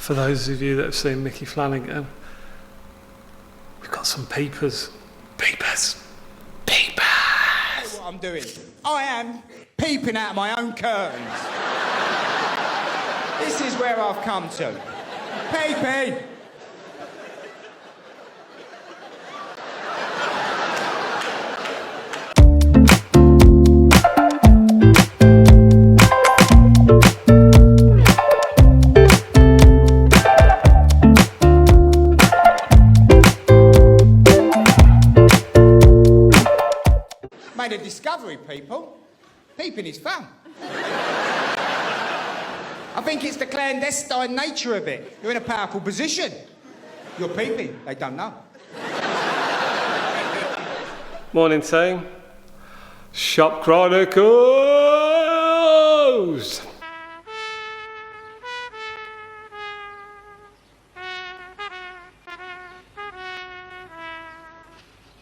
for those of you that have seen Mickey Flanagan, we've got some peepers. Peepers. Peepers! What I'm doing. I am peeping out of my own curtains. This is where I've come to. Peeping! Made a discovery, people. Peeping is fun. I think it's the clandestine nature of it. You're in a powerful position. You're peeping. They don't know. Morning team. Shop Chronicles!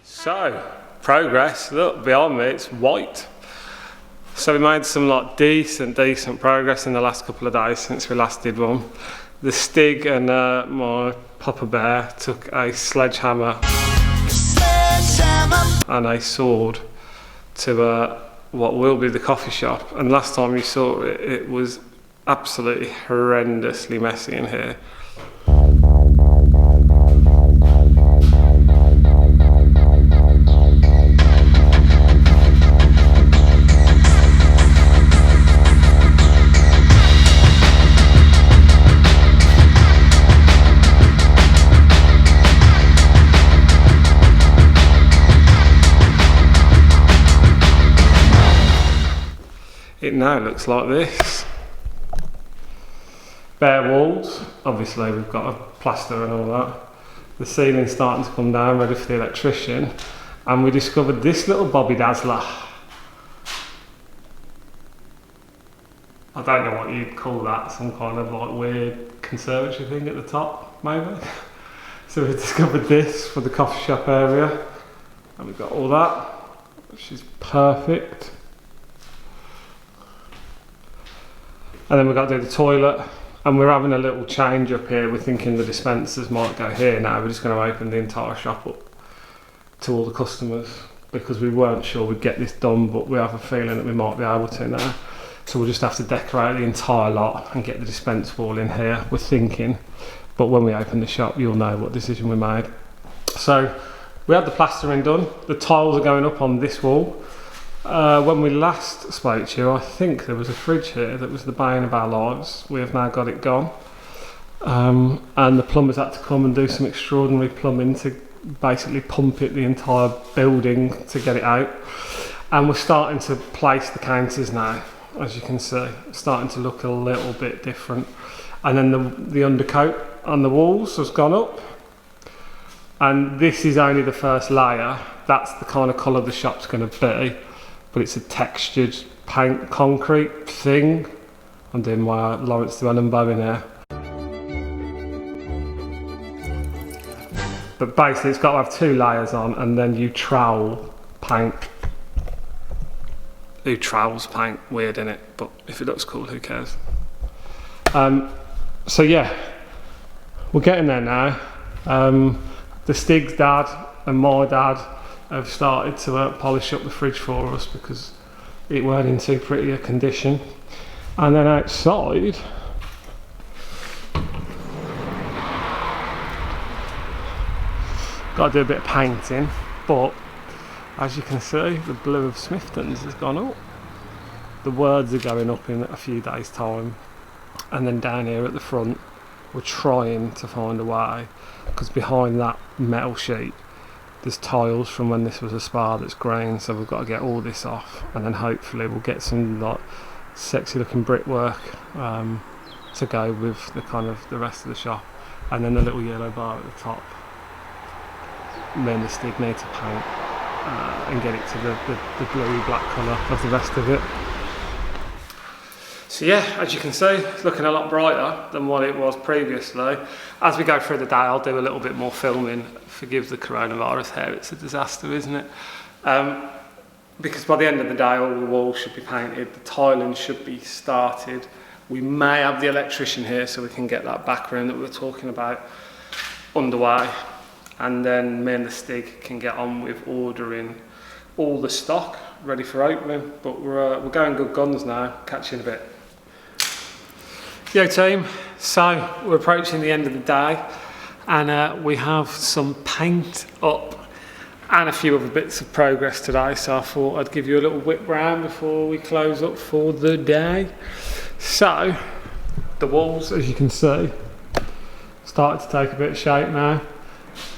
So, progress. Look, behind me it's white. So we made some like decent progress in the last couple of days since we last did one. The Stig and my Papa Bear took a sledgehammer and a sword to what will be the coffee shop. And last time you saw it, it was absolutely horrendously messy in here. It now looks like this. Bare walls, obviously we've got a plaster and all that. The ceiling's starting to come down, ready for the electrician. And we discovered this little Bobby Dazzler. I don't know what you'd call that, some kind of like weird conservatory thing at the top, maybe. So we discovered this for the coffee shop area. And we've got all that, which is perfect. And then we've got to do the toilet, and we're having a little change up here. We're thinking the dispensers might go here now. We're just going to open the entire shop up to all the customers because we weren't sure we'd get this done, but we have a feeling that we might be able to now. So we'll just have to decorate the entire lot and get the dispense wall in here, we're thinking. But when we open the shop, you'll know what decision we made. So we had the plastering done. The tiles are going up on this wall. When we last spoke to you, I think there was a fridge here that was the bane of our lives. We have now got it gone. And the plumbers had to come and do some extraordinary plumbing to basically pump it the entire building to get it out. And we're starting to place the counters now, as you can see. It's starting to look a little bit different. And then the undercoat on the walls has gone up. And this is only the first layer. That's the kind of colour the shop's going to be. But it's a textured paint concrete thing. I'm doing my Laurence Llewelyn-Bowen here. But basically it's got to have 2 layers on, and then you trowel paint. Who trowels paint? Weird, innit? But if it looks cool, who cares? So yeah, we're getting there now. The Stig's dad and my dad have started to polish up the fridge for us because it weren't in too pretty a condition. And then outside, got to do a bit of painting, but as you can see, the blue of Smithton's has gone up. The words are going up in a few days' time. And then down here at the front, we're trying to find a way, because behind that metal sheet there's tiles from when this was a spa that's green, so we've got to get all this off, and then hopefully we'll get some like sexy looking brickwork to go with the kind of the rest of the shop, and then the little yellow bar at the top. And then the Stig need to paint and get it to the bluey black colour of the rest of it. So yeah, as you can see, it's looking a lot brighter than what it was previously. As we go through the day, I'll do a little bit more filming. Forgive the coronavirus hair, it's a disaster, isn't it? Because by the end of the day, all the walls should be painted, the tiling should be started, We may have the electrician here so we can get that back room that we were talking about underway, and then me and the Stig can get on with ordering all the stock ready for opening. But we're going good guns now. Catch you in a bit. Yo team, so we're approaching the end of the day, and we have some paint up and a few other bits of progress today, so I thought I'd give you a little whip round before we close up for the day. So the walls, as you can see, started to take a bit of shape now.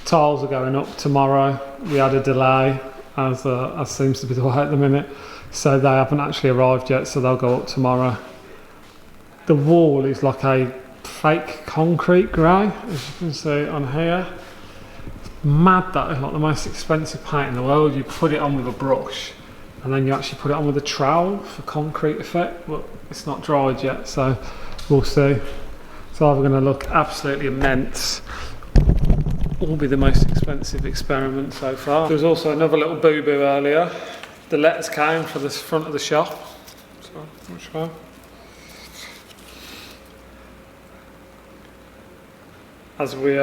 Tiles are going up tomorrow. We had a delay, as seems to be the way at the minute, so they haven't actually arrived yet, so they'll go up tomorrow. The wall is like a fake concrete grey, as you can see on here. It's mad that it's like the most expensive paint in the world. You put it on with a brush and then you actually put it on with a trowel for concrete effect, but it's not dried yet, so we'll see. It's either going to look absolutely immense or be the most expensive experiment so far. There was also another little boo-boo earlier. The letters came for the front of the shop. So, which one? As we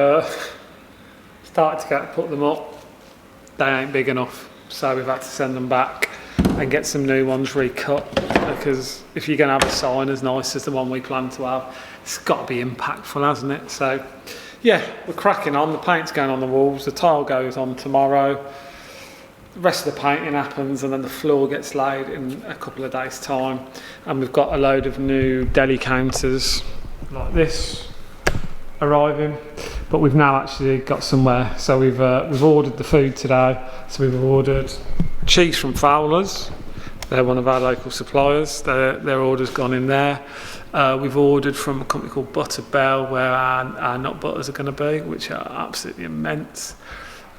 started to put them up, they ain't big enough, so we've had to send them back and get some new ones recut, because if you're going to have a sign as nice as the one we plan to have, it's got to be impactful, hasn't it? So yeah, we're cracking on. The paint's going on the walls, the tile goes on tomorrow, the rest of the painting happens, and then the floor gets laid in a couple of days' time, and we've got a load of new deli counters like this arriving, but we've now actually got somewhere. So we've ordered the food today. So we've ordered cheese from Fowler's. They're one of our local suppliers. Their order's gone in there. We've ordered from a company called Butterbell, where our nut butters are going to be, which are absolutely immense.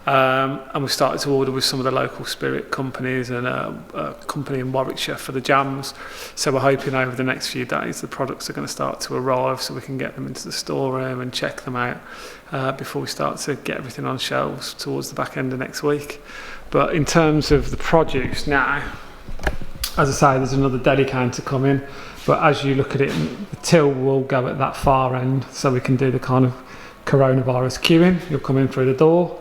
And we've started to order with some of the local spirit companies and a company in Warwickshire for the jams. So we're hoping over the next few days the products are going to start to arrive, so we can get them into the storeroom and check them out before we start to get everything on shelves towards the back end of next week. But in terms of the produce now, as I say, there's another deli counter coming, but as you look at it, the till will go at that far end, so we can do the kind of coronavirus queuing. You'll come in through the door,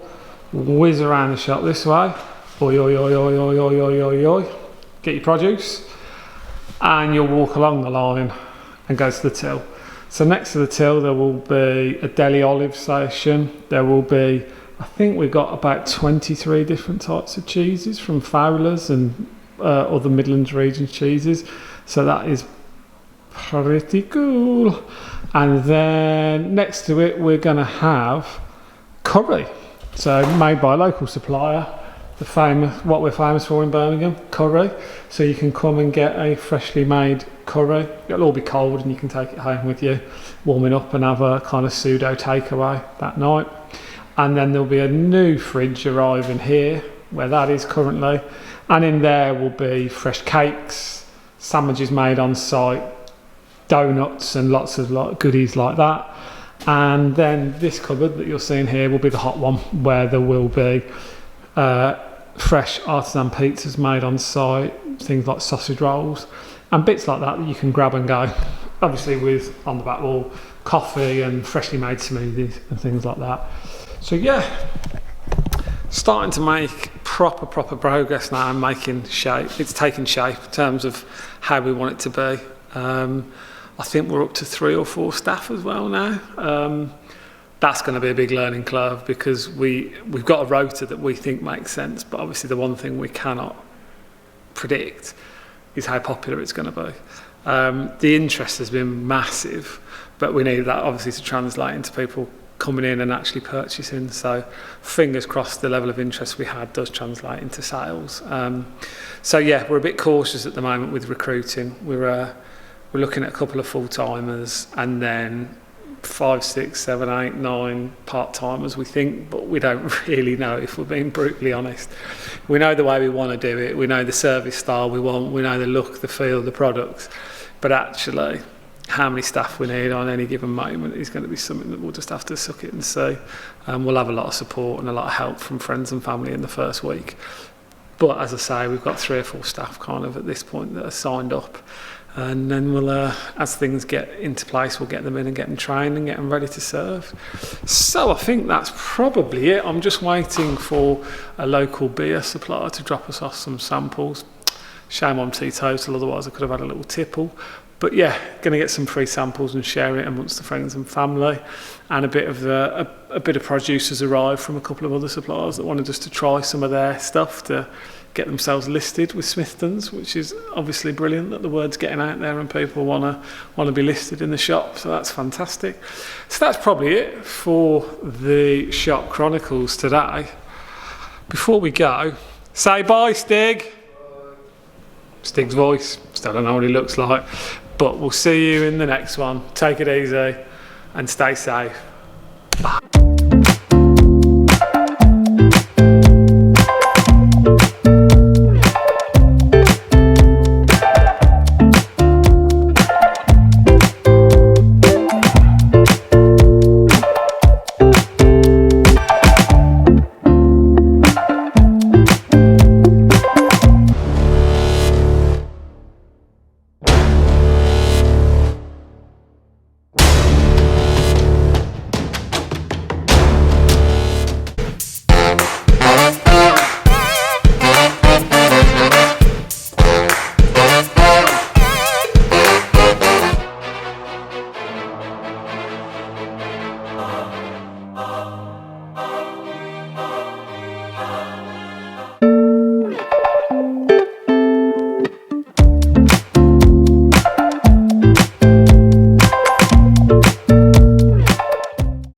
whiz around the shop this way, oi oi oi oi oi oi oi oi oi, get your produce, and you'll walk along the line and go to the till. So next to the till there will be a deli olive station. There will be, I think we've got about 23 different types of cheeses from Fowler's and other Midlands region cheeses, so that is pretty cool. And then next to it we're going to have curry. So made by a local supplier, the famous, what we're famous for in Birmingham, curry. So you can come and get a freshly made curry. It'll all be cold and you can take it home with you, warm it up and have a kind of pseudo takeaway that night. And then there'll be a new fridge arriving here, where that is currently. And in there will be fresh cakes, sandwiches made on site, donuts and lots of goodies like that. And then this cupboard that you're seeing here will be the hot one, where there will be fresh artisan pizzas made on site, things like sausage rolls and bits like that that you can grab and go. Obviously with, on the back wall, coffee and freshly made smoothies and things like that. So yeah, starting to make proper progress now and making shape. It's taking shape in terms of how we want it to be. I think we're up to 3 or 4 staff as well now. That's going to be a big learning curve, because we've got a rota that we think makes sense, but obviously the one thing we cannot predict is how popular it's going to be. The interest has been massive, but we need that obviously to translate into people coming in and actually purchasing. So fingers crossed the level of interest we had does translate into sales. So yeah, we're a bit cautious at the moment with recruiting. We're looking at a couple of full-timers and then 5, 6, 7, 8, 9 part-timers, we think, but we don't really know, if we're being brutally honest. We know the way we want to do it, we know the service style we want, we know the look, the feel, the products, but actually how many staff we need on any given moment is going to be something that we'll just have to suck it and see. We'll have a lot of support and a lot of help from friends and family in the first week. But as I say, we've got 3 or 4 staff kind of at this point that are signed up. And then we'll, as things get into place, we'll get them in and get them trained and get them ready to serve. So I think that's probably it. I'm just waiting for a local beer supplier to drop us off some samples. Shame I'm teetotal, otherwise I could have had a little tipple. But yeah, going to get some free samples and share it amongst the friends and family. And a bit of produce has arrived from a couple of other suppliers that wanted us to try some of their stuff to get themselves listed with Smithton's, which is obviously brilliant that the word's getting out there and people want to be listed in the shop. So that's fantastic. So that's probably it for the Shop Chronicles today. Before we go, say bye, Stig. Stig's voice, still don't know what he looks like, but we'll see you in the next one. Take it easy and stay safe. Bye.